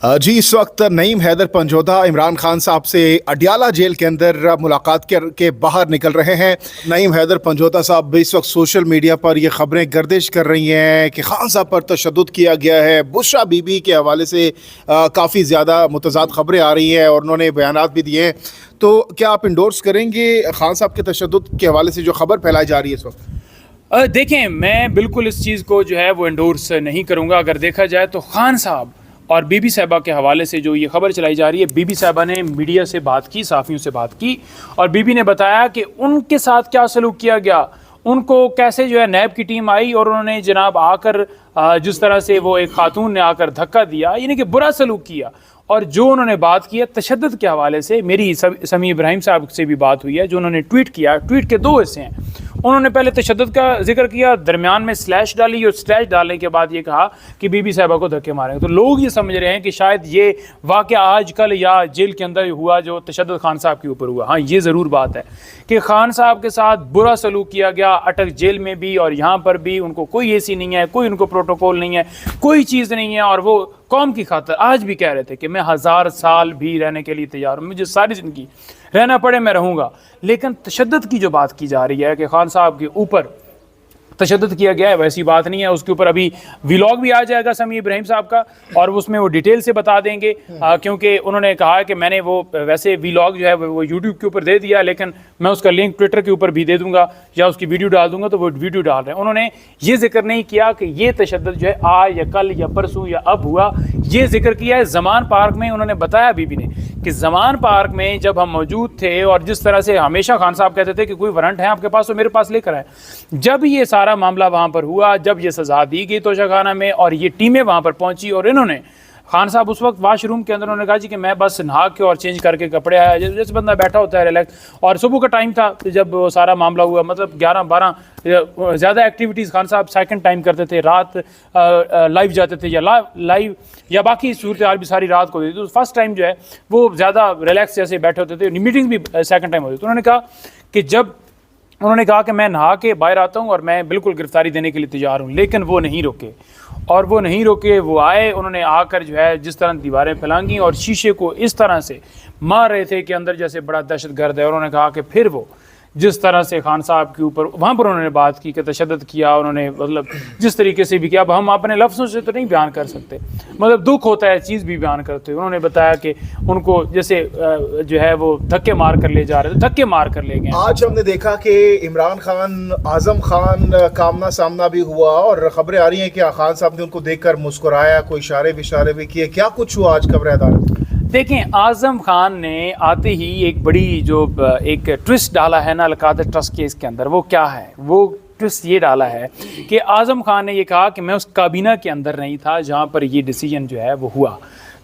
जी इस वक्त नईम हैदर पंजोधा इमरान खान साहब से अडियाला जेल के अंदर मुलाकात के बाहर निकल रहे हैं। नईम हैदर पंजोधा साहब इस वक्त सोशल मीडिया पर ये खबरें गर्दिश कर रही हैं कि खान साहब पर तशद्दुद किया गया है। बुशरा बीबी के हवाले से काफ़ी ज़्यादा मुतज़ाद खबरें आ रही हैं और उन्होंने बयानात भी दिए हैं। तो क्या आप इंडोर्स करेंगे खान साहब के तशद्दुद के हवाले से जो खबर फैलाई जा रही है इस वक्त? देखें, मैं बिल्कुल इस चीज़ को जो है वो इंडोर्स नहीं करूँगा। अगर देखा जाए तो खान साहब और बीबी साहिबा के हवाले से जो ये खबर चलाई जा रही है, बीबी साहिबा ने मीडिया से बात की, सहाफ़ियों से बात की और बीबी ने बताया कि उनके साथ क्या सलूक किया गया, उनको कैसे जो है नैब की टीम आई और उन्होंने जनाब आकर जिस तरह से वो एक खातून ने आकर धक्का दिया, यानी कि बुरा सलूक किया। और जो उन्होंने बात की है तशद्दुद के हवाले से, मेरी समी इब्राहिम साहब से भी बात हुई है, जो उन्होंने ट्वीट किया। ट्वीट के दो हिस्से हैं। उन्होंने पहले तशद्दुद का जिक्र किया, दरमियान में स्लैश डाली और स्लैश डालने के बाद ये कहा कि बीबी साहिबा को धक्के मारेंगे। तो लोग ये समझ रहे हैं कि शायद ये वाक़या आज कल या जेल के अंदर हुआ जो तशद्दुद खान साहब के ऊपर हुआ। हाँ, ये ज़रूर बात है कि खान साहब के साथ बुरा सलूक किया गया, अटक जेल में भी और यहाँ पर भी। उनको कोई एसी नहीं है, कोई उनको प्रोटोकॉल नहीं है, कोई चीज़ नहीं है और वो कौम की खातिर आज भी कह रहे थे कि मैं 1000 साल भी रहने के लिए तैयार हूँ, मुझे सारी ज़िंदगी रहना पड़े मैं रहूँगा। लेकिन तशद्दुद की जो बात की जा रही है कि खान साहब के ऊपर तशद्दुद किया गया है, वैसी बात नहीं है। उसके ऊपर अभी व्लॉग भी आ जाएगा समी इब्राहिम साहब का और उसमें वो डिटेल से बता देंगे, क्योंकि उन्होंने कहा कि मैंने वो वैसे व्लॉग जो है वो यूट्यूब के ऊपर दे दिया, लेकिन मैं उसका लिंक ट्विटर के ऊपर भी दे दूंगा या उसकी वीडियो डाल दूंगा, तो वो वीडियो डाल रहे हैं। उन्होंने ये जिक्र नहीं किया कि ये तशद्दुद जो है आज या कल या परसों या अब हुआ, ये जिक्र किया है ज़मान पार्क में। उन्होंने बताया बीबी ने कि ज़मान पार्क में जब हम मौजूद थे और जिस तरह से हमेशा खान साहब कहते थे कि कोई वारंट है आपके पास तो मेरे पास लेकर आए, जब ये सारा मामला वहाँ पर हुआ, जब ये सज़ा दी गई तोशाखाना में और ये टीमें वहाँ पर पहुँची और इन्होंने खान साहब उस वक्त वाशरूम के अंदर उन्होंने कहा जी कि मैं बस नहा के और चेंज करके कपड़े आया, जैसे बंदा बैठा होता है रिलैक्स। और सुबह का टाइम था जब वो सारा मामला हुआ, मतलब 11-12 ज़्यादा एक्टिविटीज़ खान साहब सेकंड टाइम करते थे, रात लाइव जाते थे या लाइव या बाकी सूरत हाल भी सारी रात को देती थी। तो फर्स्ट टाइम जो है वो ज़्यादा रिलैक्स जैसे बैठे होते थे, मीटिंग्स भी सेकंड टाइम होती थी। तो उन्होंने कहा कि जब उन्होंने कहा कि मैं नहा के बाहर आता हूँ और मैं बिल्कुल गिरफ्तारी देने के लिए तैयार हूँ, लेकिन वो नहीं रोके और वो नहीं रोके। वो आए, उन्होंने आकर जो है जिस तरह दीवारें फैलांगी और शीशे को इस तरह से मार रहे थे कि अंदर जैसे बड़ा दहशत गर्द है। उन्होंने कहा कि फिर वो जिस तरह से खान साहब के ऊपर वहाँ पर उन्होंने बात की कि तशद्दुद किया, उन्होंने मतलब जिस तरीके से भी किया, अब हम अपने लफ्ज़ों से तो नहीं बयान कर सकते, मतलब दुख होता है चीज़ भी बयान करते हुए। उन्होंने बताया कि उनको जैसे जो है वो धक्के मार कर ले जा रहे थे, धक्के मार कर ले गए। आज हमने देखा कि इमरान खान आज़म खान का आमना सामना भी हुआ और ख़बरें आ रही हैं कि खान साहब ने उनको देखकर मुस्कुराया, कोई इशारे विशारे भी किए। क्या कुछ हुआ आज खबरें अदालत? देखें, आज़म खान ने आते ही एक बड़ी जो एक ट्विस्ट डाला है ना अलकात ट्रस्ट केस के अंदर, वो क्या है? वो ट्विस्ट ये डाला है कि आज़म खान ने ये कहा कि मैं उस काबीना के अंदर नहीं था जहाँ पर ये डिसीजन जो है वो हुआ,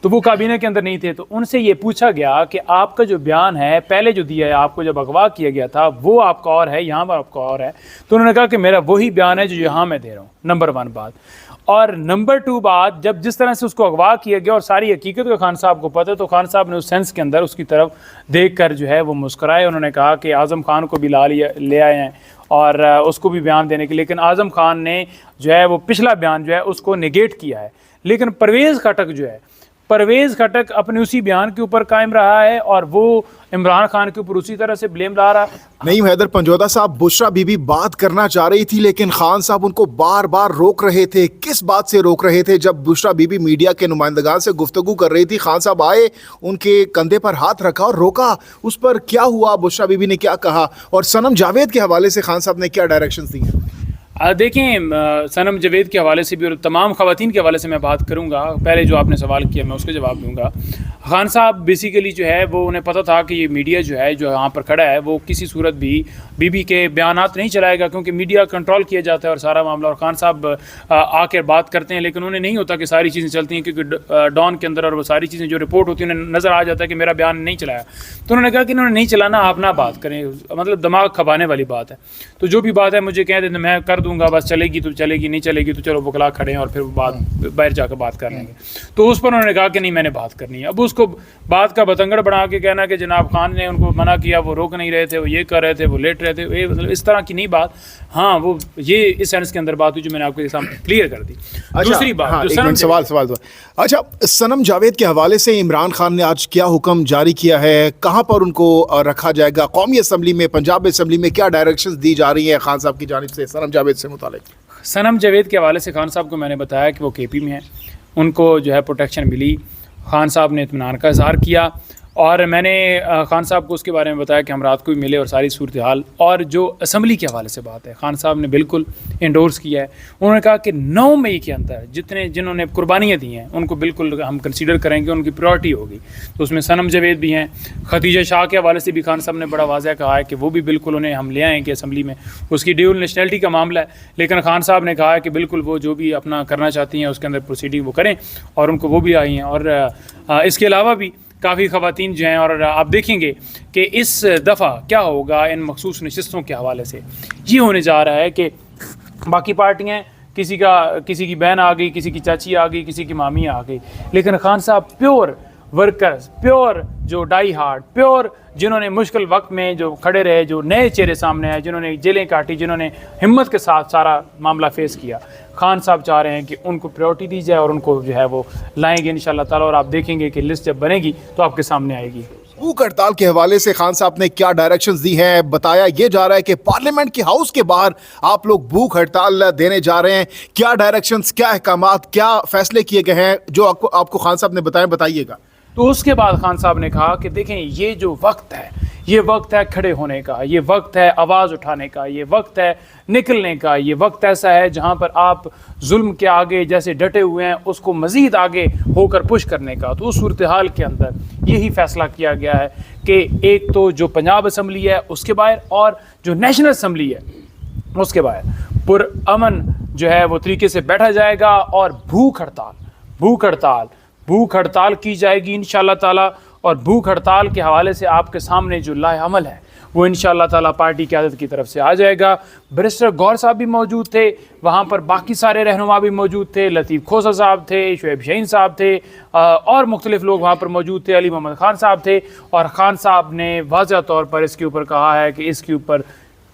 तो वो काबीना के अंदर नहीं थे। तो उनसे ये पूछा गया कि आपका जो बयान है पहले जो दिया है आपको जब अगवा किया गया था वो आपका और है, यहाँ पर आपका और है। तो उन्होंने कहा कि मेरा वही बयान है जो यहाँ मैं दे रहा हूँ। नंबर 1 बात। और नंबर 2 बात, जब जिस तरह से उसको अगवा किया गया और सारी हकीकत का खान साहब को पता है, तो खान साहब ने उस सेंस के अंदर उसकी तरफ देख कर जो है वो मुस्कुराए। उन्होंने कहा कि आज़म खान को भी ले आए हैं और उसको भी बयान देने के, लेकिन आज़म खान ने जो है वो पिछला बयान जो है उसको नेगेट किया है। लेकिन परवेज़ खटक जो है, परवेज़ खटक अपने उसी बयान के ऊपर कायम रहा है और वो इमरान खान के ऊपर उसी तरह से ब्लेम ला रहा है। नईम हैदर पंजोधा साहब, बुशरा बीबी बात करना चाह रही थी लेकिन खान साहब उनको बार बार रोक रहे थे। किस बात से रोक रहे थे? जब बुशरा बीबी मीडिया के नुमाइंदगान से गुफ्तगू कर रही थी, खान साहब आए, उनके कंधे पर हाथ रखा और रोका। उस पर क्या हुआ? बुशरा बीबी ने क्या कहा? और सनम जावेद के हवाले से खान साहब ने क्या डायरेक्शंस दी हैं? देखें, सनम जावेद के हवाले से भी और तमाम ख़वातीन के हवाले से मैं बात करूंगा। पहले जो आपने सवाल किया मैं उसका जवाब दूंगा। खान साहब बेसिकली जो है वो उन्हें पता था कि ये मीडिया जो है जो यहाँ पर खड़ा है वो किसी सूरत भी बीबी के बयानात नहीं चलाएगा, क्योंकि मीडिया कंट्रोल किया जाता है और सारा मामला, और खान साहब आकर बात करते हैं, लेकिन उन्हें नहीं होता कि सारी चीज़ें चलती हैं, क्योंकि डॉन के अंदर और वो सारी चीज़ें जो रिपोर्ट होती हैं उन्हें नज़र आ जाता है कि मेरा बयान नहीं चलाया। तो उन्होंने कहा कि इन्होंने नहीं चलाना, आप ना बात करें, मतलब दिमाग खपाने वाली बात है। तो जो भी बात है मुझे कह देते, मैं कर دوں گا, بس چلے گی تو چلے گی, نہیں چلے گی تو چلو وکلا کھڑے ہیں اور پھر بات باہر جا کے بات کر لیں گے. تو اس پر انہوں نے کہا کہ نہیں میں نے بات کرنی ہے. اب اس کو بات کا بتنگڑ بنا کے کہنا کہ جناب خان نے ان کو منع کیا, وہ روک نہیں رہے تھے, وہ یہ کر رہے تھے, وہ لیٹ رہے تھے, یہ مطلب اس طرح کی نہیں بات. ہاں وہ یہ اس سینس کے اندر بات ہوئی جو میں نے آپ کے سامنے کلیئر کر دی. دوسری بات سوال اچھا, صنم جاوید کے حوالے سے عمران خان نے آج کیا حکم جاری کیا ہے, کہاں پر ان کو رکھا جائے گا؟ قومی اسمبلی میں, پنجاب اسمبلی میں کیا ڈائریکشنز دی جا رہی ہیں خان صاحب کی جانب سے صنم جاوید سے متعلق؟ صنم جاوید کے حوالے سے خان صاحب کو میں نے بتایا کہ وہ کے پی میں ہیں, ان کو جو ہے پروٹیکشن ملی. خان صاحب نے اطمینان کا اظہار کیا اور میں نے خان صاحب کو اس کے بارے میں بتایا کہ ہم رات کو بھی ملے اور ساری صورتحال. اور جو اسمبلی کے حوالے سے بات ہے, خان صاحب نے بالکل انڈورس کیا ہے. انہوں نے کہا کہ 9 مئی کے اندر جنہوں نے قربانیاں دی ہیں ان کو بالکل ہم کنسیڈر کریں گے, ان کی پریورٹی ہوگی. تو اس میں صنم جاوید بھی ہیں. ختیجہ شاہ کے حوالے سے بھی خان صاحب نے بڑا واضح کہا ہے کہ وہ بھی بالکل انہیں ہم لے آئیں گے اسمبلی میں. اس کی ڈیول نیشنلٹی کا معاملہ ہے, لیکن خان صاحب نے کہا ہے کہ بالکل وہ جو بھی اپنا کرنا چاہتی ہیں اس کے اندر پروسیڈنگ وہ کریں, اور ان کو وہ بھی آئی ہیں. اور اس کے علاوہ بھی کافی خواتین جو ہیں, اور آپ دیکھیں گے کہ اس دفعہ کیا ہوگا ان مخصوص نشستوں کے حوالے سے. یہ ہونے جا رہا ہے کہ باقی پارٹیاں کسی کی بہن آ گئی, کسی کی چاچی آ گئی, کسی کی مامی آ گئی, لیکن خان صاحب پیور ورکرز, پیور جو ڈائی ہارڈ, پیور جنہوں نے مشکل وقت میں جو کھڑے رہے, جو نئے چہرے سامنے آئے, جنہوں نے جیلیں کاٹی, جنہوں نے ہمت کے ساتھ سارا معاملہ فیس کیا, خان صاحب چاہ رہے ہیں کہ ان کو پریورٹی دی جائے اور ان کو جو ہے وہ لائیں گے انشاءاللہ تعالیٰ. اور آپ دیکھیں گے کہ لسٹ جب بنے گی تو آپ کے سامنے آئے گی. بھوک ہڑتال کے حوالے سے خان صاحب نے کیا ڈائریکشنز دی ہیں؟ بتایا یہ جا رہا ہے کہ پارلیمنٹ کے ہاؤس کے باہر آپ لوگ بھوک ہڑتال دینے جا رہے ہیں. کیا ڈائریکشنز, کیا احکامات, کیا فیصلے کیے گئے ہیں جو آپ کو خان صاحب نے بتائیں, بتائیے گا. تو اس کے بعد خان صاحب نے کہا کہ دیکھیں یہ جو وقت ہے, یہ وقت ہے کھڑے ہونے کا, یہ وقت ہے آواز اٹھانے کا, یہ وقت ہے نکلنے کا, یہ وقت ایسا ہے جہاں پر آپ ظلم کے آگے جیسے ڈٹے ہوئے ہیں اس کو مزید آگے ہو کر پش کرنے کا. تو اس صورتحال کے اندر یہی فیصلہ کیا گیا ہے کہ ایک تو جو پنجاب اسمبلی ہے اس کے باہر اور جو نیشنل اسمبلی ہے اس کے باہر پرامن جو ہے وہ طریقے سے بیٹھا جائے گا, اور بھوک ہڑتال کی جائے گی انشاءاللہ تعالیٰ. اور بھوک ہڑتال کے حوالے سے آپ کے سامنے جو لائے عمل ہے وہ انشاءاللہ تعالیٰ پارٹی قیادت کی طرف سے آ جائے گا. بیرسٹر گور صاحب بھی موجود تھے وہاں پر, باقی سارے رہنما بھی موجود تھے, لطیف کھوسہ صاحب تھے, شعیب شاہین صاحب تھے, اور مختلف لوگ وہاں پر موجود تھے, علی محمد خان صاحب تھے. اور خان صاحب نے واضح طور پر اس کے اوپر کہا ہے کہ اس کے اوپر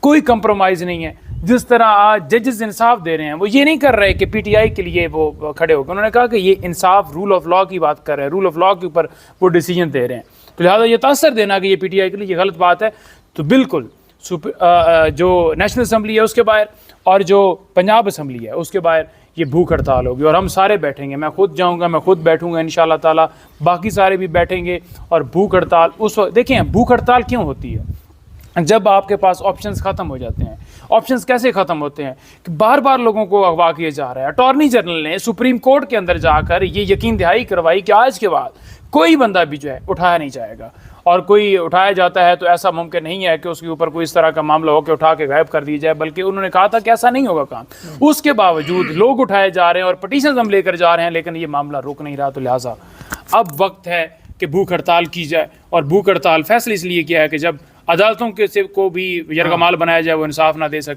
کوئی کمپرومائز نہیں ہے. جس طرح آج ججز انصاف دے رہے ہیں, وہ یہ نہیں کر رہے کہ پی ٹی آئی کے لیے وہ کھڑے ہو گئے. انہوں نے کہا کہ یہ انصاف رول آف لاء کی بات کر رہے ہیں, رول آف لاء کے اوپر وہ ڈیسیجن دے رہے ہیں. تو لہٰذا یہ تاثر دینا کہ یہ پی ٹی آئی کے لیے یہ غلط بات ہے. تو بالکل جو نیشنل اسمبلی ہے اس کے باہر اور جو پنجاب اسمبلی ہے اس کے باہر یہ بھوک ہڑتال ہوگی, اور ہم سارے بیٹھیں گے. میں خود جاؤں گا, میں خود بیٹھوں گا انشاءاللہ تعالیٰ, باقی سارے بھی بیٹھیں گے. اور بھوک ہڑتال اس وقت, دیکھیں بھوک ہڑتال کیوں ہوتی ہے؟ جب آپ کے پاس آپشنز ختم ہو جاتے ہیں. آپشنز کیسے ختم ہوتے ہیں کہ بار بار لوگوں کو اغوا کیا جا رہا ہے. اٹارنی جنرل نے سپریم کورٹ کے اندر جا کر یہ یقین دہائی کروائی کہ آج کے بعد کوئی بندہ بھی جو ہے اٹھایا نہیں جائے گا, اور کوئی اٹھایا جاتا ہے تو ایسا ممکن نہیں ہے کہ اس کے اوپر کوئی اس طرح کا معاملہ ہو کہ اٹھا کے غائب کر دی جائے, بلکہ انہوں نے کہا تھا کہ ایسا نہیں ہوگا کام. اس کے باوجود لوگ اٹھائے جا رہے ہیں اور پٹیشنز ہم لے کر جا رہے ہیں, لیکن یہ معاملہ رک نہیں رہا. تو لہٰذا اب وقت ہے کہ بھوک ہڑتال کی جائے. اور بھوک ہڑتال فیصلہ اس لیے کیا ہے کہ جب عدالتوں کے کو بھی یرغمال بنایا جائے وہ انصاف نہ دے سکیں.